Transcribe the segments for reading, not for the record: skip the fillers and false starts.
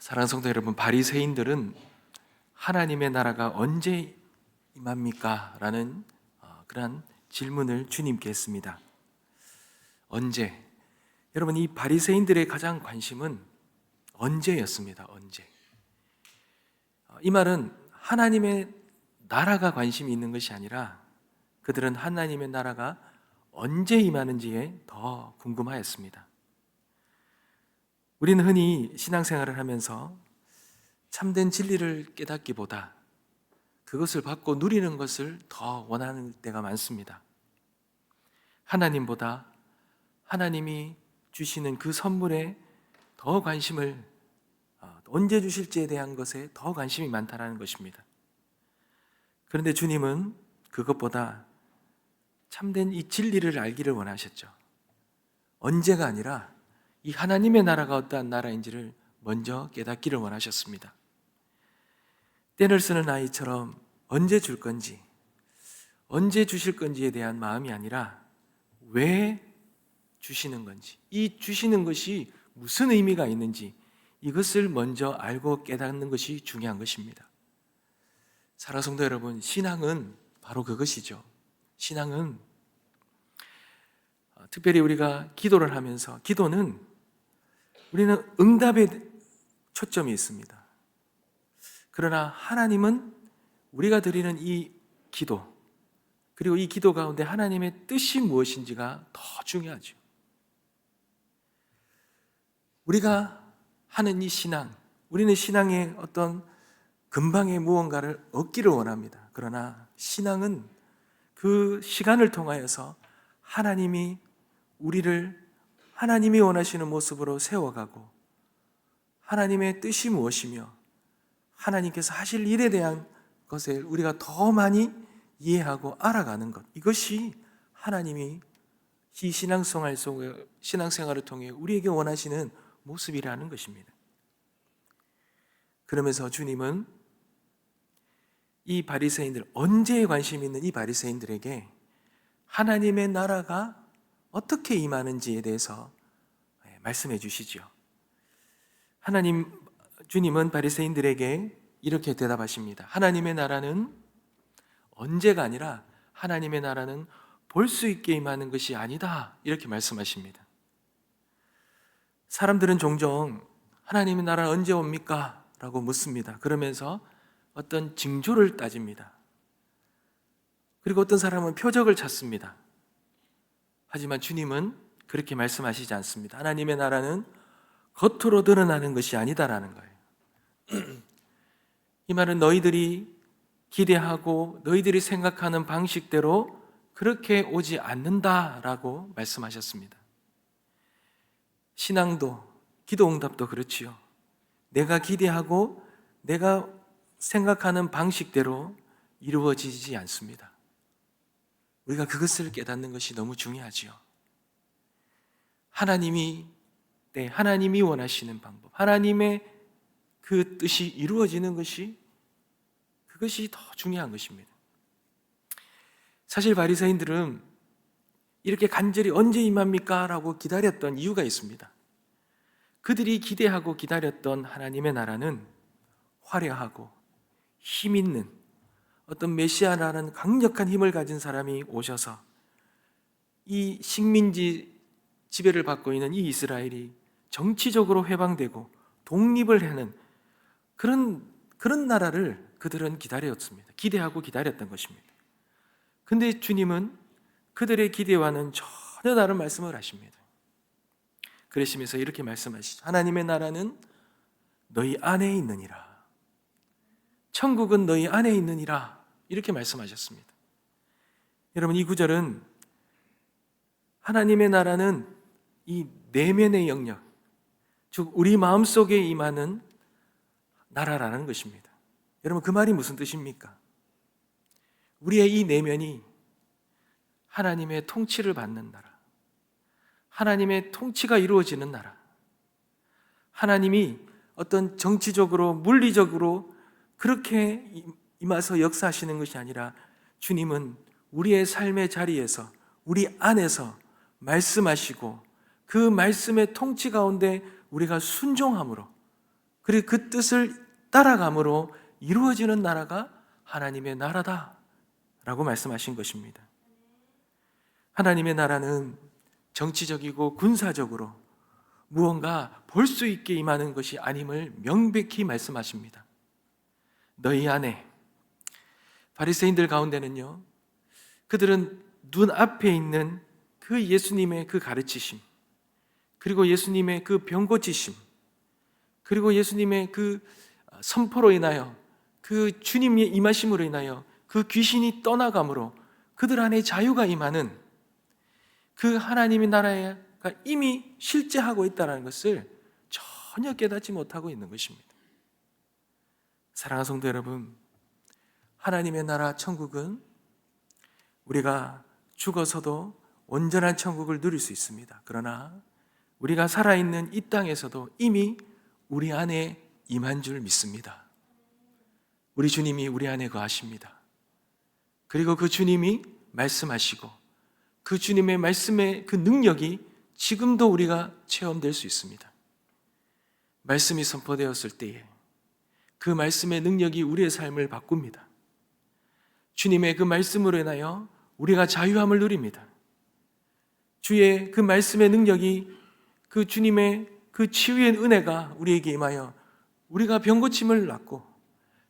사랑하는 성도 여러분, 바리새인들은 하나님의 나라가 언제 임합니까? 라는 그러한 질문을 주님께 했습니다. 언제? 여러분, 이 바리새인들의 가장 관심은 언제였습니다. 언제? 이 말은 하나님의 나라가 관심이 있는 것이 아니라 그들은 하나님의 나라가 언제 임하는지에 더 궁금하였습니다. 우리는 흔히 신앙생활을 하면서 참된 진리를 깨닫기보다 그것을 받고 누리는 것을 더 원하는 때가 많습니다. 하나님보다 하나님이 주시는 그 선물에 더 관심을, 언제 주실지에 대한 것에 더 관심이 많다는 것입니다. 그런데 주님은 그것보다 참된 이 진리를 알기를 원하셨죠. 언제가 아니라 이 하나님의 나라가 어떠한 나라인지를 먼저 깨닫기를 원하셨습니다. 떼를 쓰는 아이처럼 언제 줄 건지, 언제 주실 건지에 대한 마음이 아니라 왜 주시는 건지, 이 주시는 것이 무슨 의미가 있는지 이것을 먼저 알고 깨닫는 것이 중요한 것입니다. 사랑하는 성도 여러분, 신앙은 바로 그것이죠. 신앙은 특별히 우리가 기도를 하면서, 기도는 우리는 응답에 초점이 있습니다. 그러나 하나님은 우리가 드리는 이 기도, 그리고 이 기도 가운데 하나님의 뜻이 무엇인지가 더 중요하죠. 우리가 하는 이 신앙, 우리는 신앙의 어떤 근방의 무언가를 얻기를 원합니다. 그러나 신앙은 그 시간을 통하여서 하나님이 우리를 하나님이 원하시는 모습으로 세워가고, 하나님의 뜻이 무엇이며 하나님께서 하실 일에 대한 것을 우리가 더 많이 이해하고 알아가는 것, 이것이 하나님이 이 신앙생활을 통해 우리에게 원하시는 모습이라는 것입니다. 그러면서 주님은 이 바리새인들, 언제에 관심 있는 이 바리새인들에게 하나님의 나라가 어떻게 임하는지에 대해서 말씀해 주시죠. 주님은 바리새인들에게 이렇게 대답하십니다. 하나님의 나라는 언제가 아니라 하나님의 나라는 볼 수 있게 임하는 것이 아니다, 이렇게 말씀하십니다. 사람들은 종종 하나님의 나라는 언제 옵니까? 라고 묻습니다. 그러면서 어떤 징조를 따집니다. 그리고 어떤 사람은 표적을 찾습니다. 하지만 주님은 그렇게 말씀하시지 않습니다. 하나님의 나라는 겉으로 드러나는 것이 아니다라는 거예요. 이 말은 너희들이 기대하고 너희들이 생각하는 방식대로 그렇게 오지 않는다라고 말씀하셨습니다. 신앙도, 기도 응답도 그렇지요. 내가 기대하고 내가 생각하는 방식대로 이루어지지 않습니다. 우리가 그것을 깨닫는 것이 너무 중요하지요. 하나님이 원하시는 방법, 하나님의 그 뜻이 이루어지는 것이, 그것이 더 중요한 것입니다. 사실 바리새인들은 이렇게 간절히 언제 임합니까? 라고 기다렸던 이유가 있습니다. 그들이 기대하고 기다렸던 하나님의 나라는 화려하고 힘 있는 어떤 메시아라는 강력한 힘을 가진 사람이 오셔서 이 식민지 지배를 받고 있는 이 이스라엘이 정치적으로 해방되고 독립을 하는 그런 나라를 그들은 기다렸습니다. 기대하고 기다렸던 것입니다. 근데 주님은 그들의 기대와는 전혀 다른 말씀을 하십니다. 그러시면서 이렇게 말씀하시죠. 하나님의 나라는 너희 안에 있느니라. 천국은 너희 안에 있느니라. 이렇게 말씀하셨습니다. 여러분, 이 구절은 하나님의 나라는 이 내면의 영역, 즉 우리 마음속에 임하는 나라라는 것입니다. 여러분, 그 말이 무슨 뜻입니까? 우리의 이 내면이 하나님의 통치를 받는 나라, 하나님의 통치가 이루어지는 나라, 하나님이 어떤 정치적으로 물리적으로 그렇게 임해서 역사하시는 것이 아니라 주님은 우리의 삶의 자리에서, 우리 안에서 말씀하시고 그 말씀의 통치 가운데 우리가 순종함으로 그리고 그 뜻을 따라감으로 이루어지는 나라가 하나님의 나라다라고 말씀하신 것입니다. 하나님의 나라는 정치적이고 군사적으로 무언가 볼 수 있게 임하는 것이 아님을 명백히 말씀하십니다. 너희 안에, 바리새인들 가운데는요, 그들은 눈앞에 있는 그 예수님의 그 가르치심, 그리고 예수님의 그 병 고치심, 그리고 예수님의 그 선포로 인하여, 그 주님의 임하심으로 인하여 그 귀신이 떠나감으로 그들 안에 자유가 임하는 그 하나님의 나라가 이미 실제하고 있다는 것을 전혀 깨닫지 못하고 있는 것입니다. 사랑하는 성도 여러분, 하나님의 나라 천국은 우리가 죽어서도 온전한 천국을 누릴 수 있습니다. 그러나 우리가 살아있는 이 땅에서도 이미 우리 안에 임한 줄 믿습니다. 우리 주님이 우리 안에 거하십니다. 그리고 그 주님이 말씀하시고 그 주님의 말씀의 그 능력이 지금도 우리가 체험될 수 있습니다. 말씀이 선포되었을 때에 그 말씀의 능력이 우리의 삶을 바꿉니다. 주님의 그 말씀으로 인하여 우리가 자유함을 누립니다. 주의 그 말씀의 능력이, 그 주님의 그 치유의 은혜가 우리에게 임하여 우리가 병고침을 낫고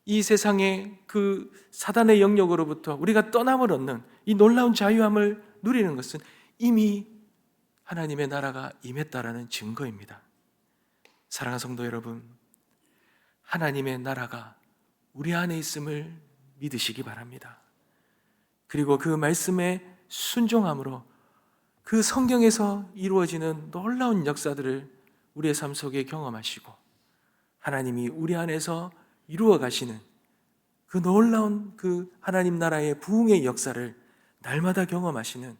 이 세상의 그 사단의 영역으로부터 우리가 떠남을 얻는 이 놀라운 자유함을 누리는 것은 이미 하나님의 나라가 임했다라는 증거입니다. 사랑하는 성도 여러분, 하나님의 나라가 우리 안에 있음을 믿으시기 바랍니다. 그리고 그 말씀에 순종함으로 그 성경에서 이루어지는 놀라운 역사들을 우리의 삶 속에 경험하시고 하나님이 우리 안에서 이루어 가시는 그 놀라운 그 하나님 나라의 부흥의 역사를 날마다 경험하시는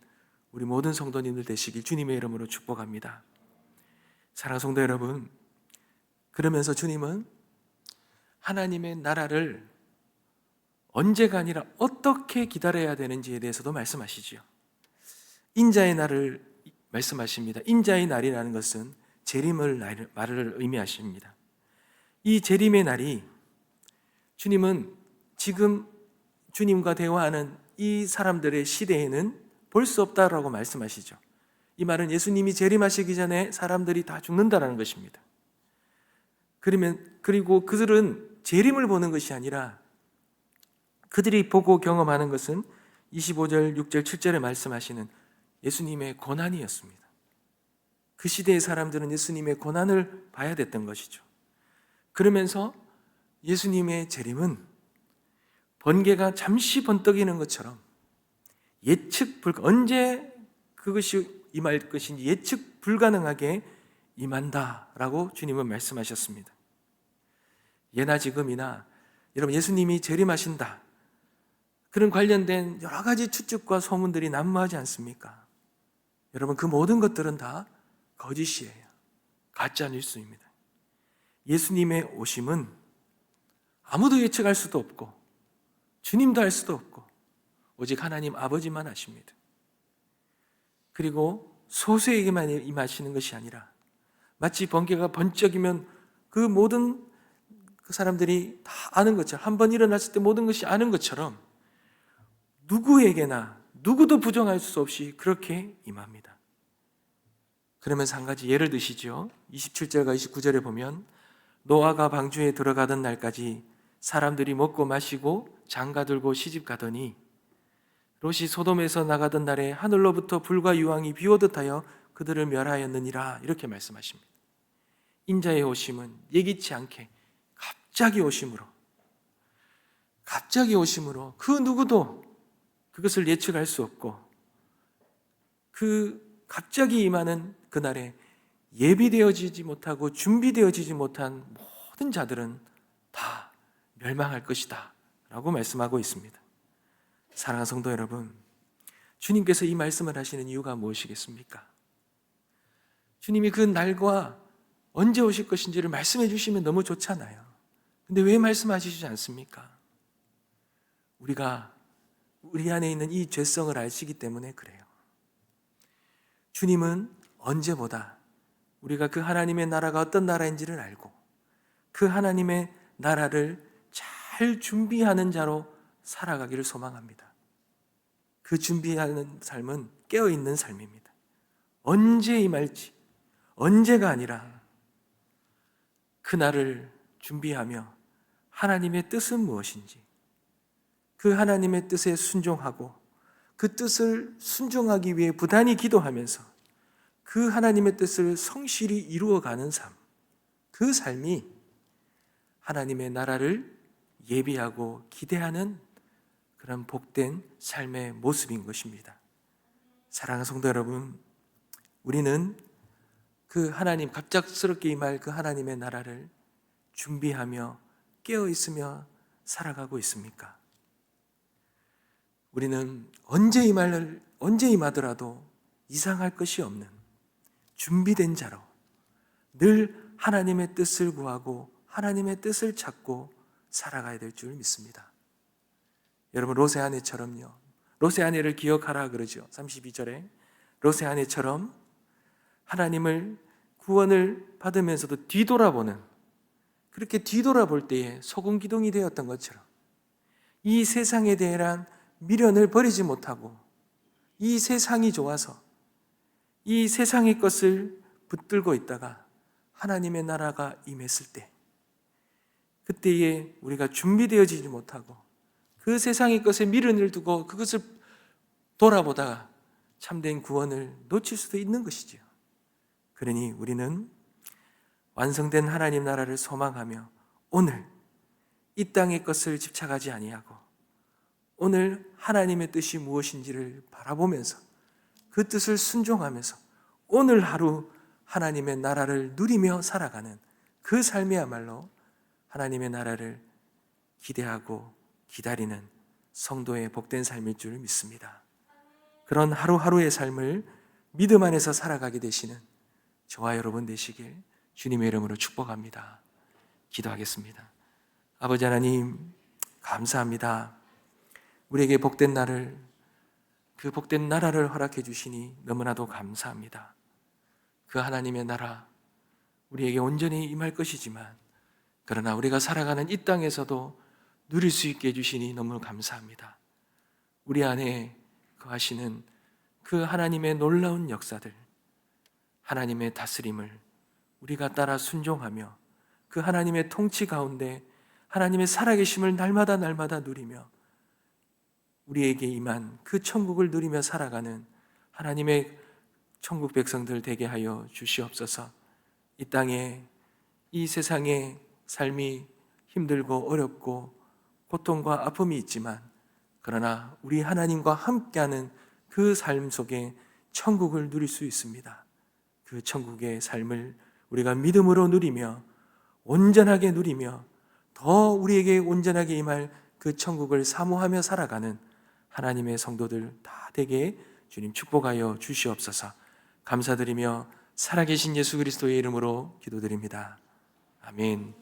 우리 모든 성도님들 되시길 주님의 이름으로 축복합니다. 사랑하는 성도 여러분, 그러면서 주님은 하나님의 나라를 언제가 아니라 어떻게 기다려야 되는지에 대해서도 말씀하시죠. 인자의 날을 말씀하십니다. 인자의 날이라는 것은 재림을 말을 의미하십니다. 이 재림의 날이 주님은 지금 주님과 대화하는 이 사람들의 시대에는 볼 수 없다라고 말씀하시죠. 이 말은 예수님이 재림하시기 전에 사람들이 다 죽는다라는 것입니다. 그리고 그들은 재림을 보는 것이 아니라 그들이 보고 경험하는 것은 25절, 6절, 7절에 말씀하시는 예수님의 고난이었습니다. 그 시대의 사람들은 예수님의 고난을 봐야 됐던 것이죠. 그러면서 예수님의 재림은 번개가 잠시 번뜩이는 것처럼 언제 그것이 임할 것인지 예측 불가능하게 임한다라고 주님은 말씀하셨습니다. 예나 지금이나 여러분, 예수님이 재림하신다, 그런 관련된 여러 가지 추측과 소문들이 난무하지 않습니까? 여러분, 그 모든 것들은 다 거짓이에요. 가짜 뉴스입니다. 예수님의 오심은 아무도 예측할 수도 없고 주님도 할 수도 없고 오직 하나님 아버지만 아십니다. 그리고 소수에게만 임하시는 것이 아니라 마치 번개가 번쩍이면 그 모든 그 사람들이 다 아는 것처럼, 한번 일어났을 때 모든 것이 아는 것처럼 누구에게나 누구도 부정할 수 없이 그렇게 임합니다. 그러면서 한 가지 예를 드시죠. 27절과 29절에 보면 노아가 방주에 들어가던 날까지 사람들이 먹고 마시고 장가들고 시집가더니 롯이 소돔에서 나가던 날에 하늘로부터 불과 유황이 비오듯 하여 그들을 멸하였느니라, 이렇게 말씀하십니다. 인자의 오심은 예기치 않게 갑자기 오심으로 그 누구도 그것을 예측할 수 없고 그 갑자기 임하는 그날에 예비되어지지 못하고 준비되어지지 못한 모든 자들은 다 멸망할 것이다 라고 말씀하고 있습니다. 사랑하는 성도 여러분, 주님께서 이 말씀을 하시는 이유가 무엇이겠습니까? 주님이 그 날과 언제 오실 것인지를 말씀해 주시면 너무 좋잖아요. 근데 왜 말씀하시지 않습니까? 우리가 우리 안에 있는 이 죄성을 아시기 때문에 그래요. 주님은 언제보다 우리가 그 하나님의 나라가 어떤 나라인지를 알고 그 하나님의 나라를 잘 준비하는 자로 살아가기를 소망합니다. 그 준비하는 삶은 깨어있는 삶입니다. 언제 임할지, 언제가 아니라 그날을 준비하며 하나님의 뜻은 무엇인지, 그 하나님의 뜻에 순종하고 그 뜻을 순종하기 위해 부단히 기도하면서 그 하나님의 뜻을 성실히 이루어가는 삶, 그 삶이 하나님의 나라를 예비하고 기대하는 그런 복된 삶의 모습인 것입니다. 사랑하는 성도 여러분, 우리는 그 하나님, 갑작스럽게 임할 그 하나님의 나라를 준비하며 깨어있으며 살아가고 있습니까? 우리는 언제 임하더라도 이상할 것이 없는 준비된 자로 늘 하나님의 뜻을 구하고 하나님의 뜻을 찾고 살아가야 될 줄 믿습니다. 여러분, 롯의 아내처럼요. 롯의 아내를 기억하라 그러죠. 32절에 롯의 아내처럼 하나님을 구원을 받으면서도 뒤돌아보는, 그렇게 뒤돌아볼 때에 소금 기둥이 되었던 것처럼 이 세상에 대한 미련을 버리지 못하고 이 세상이 좋아서 이 세상의 것을 붙들고 있다가 하나님의 나라가 임했을 때, 그때에 우리가 준비되어지지 못하고 그 세상의 것에 미련을 두고 그것을 돌아보다가 참된 구원을 놓칠 수도 있는 것이지요. 그러니 우리는 완성된 하나님 나라를 소망하며 오늘 이 땅의 것을 집착하지 아니하고 오늘 하나님의 뜻이 무엇인지를 바라보면서 그 뜻을 순종하면서 오늘 하루 하나님의 나라를 누리며 살아가는 그 삶이야말로 하나님의 나라를 기대하고 기다리는 성도의 복된 삶일 줄 믿습니다. 그런 하루하루의 삶을 믿음 안에서 살아가게 되시는 저와 여러분 되시길 주님의 이름으로 축복합니다. 기도하겠습니다. 아버지 하나님, 감사합니다. 우리에게 복된 날을, 그 복된 나라를 허락해 주시니 너무나도 감사합니다. 그 하나님의 나라, 우리에게 온전히 임할 것이지만 그러나 우리가 살아가는 이 땅에서도 누릴 수 있게 해주시니 너무 감사합니다. 우리 안에 거하시는 그 하나님의 놀라운 역사들, 하나님의 다스림을 우리가 따라 순종하며 그 하나님의 통치 가운데 하나님의 살아계심을 날마다 누리며 우리에게 임한 그 천국을 누리며 살아가는 하나님의 천국 백성들 되게 하여 주시옵소서. 이 땅에, 이 세상의 삶이 힘들고 어렵고 고통과 아픔이 있지만 그러나 우리 하나님과 함께하는 그 삶 속에 천국을 누릴 수 있습니다. 그 천국의 삶을 우리가 믿음으로 누리며 온전하게 누리며 더 우리에게 온전하게 임할 그 천국을 사모하며 살아가는 하나님의 성도들 다 되게 주님 축복하여 주시옵소서. 감사드리며 살아계신 예수 그리스도의 이름으로 기도드립니다. 아멘.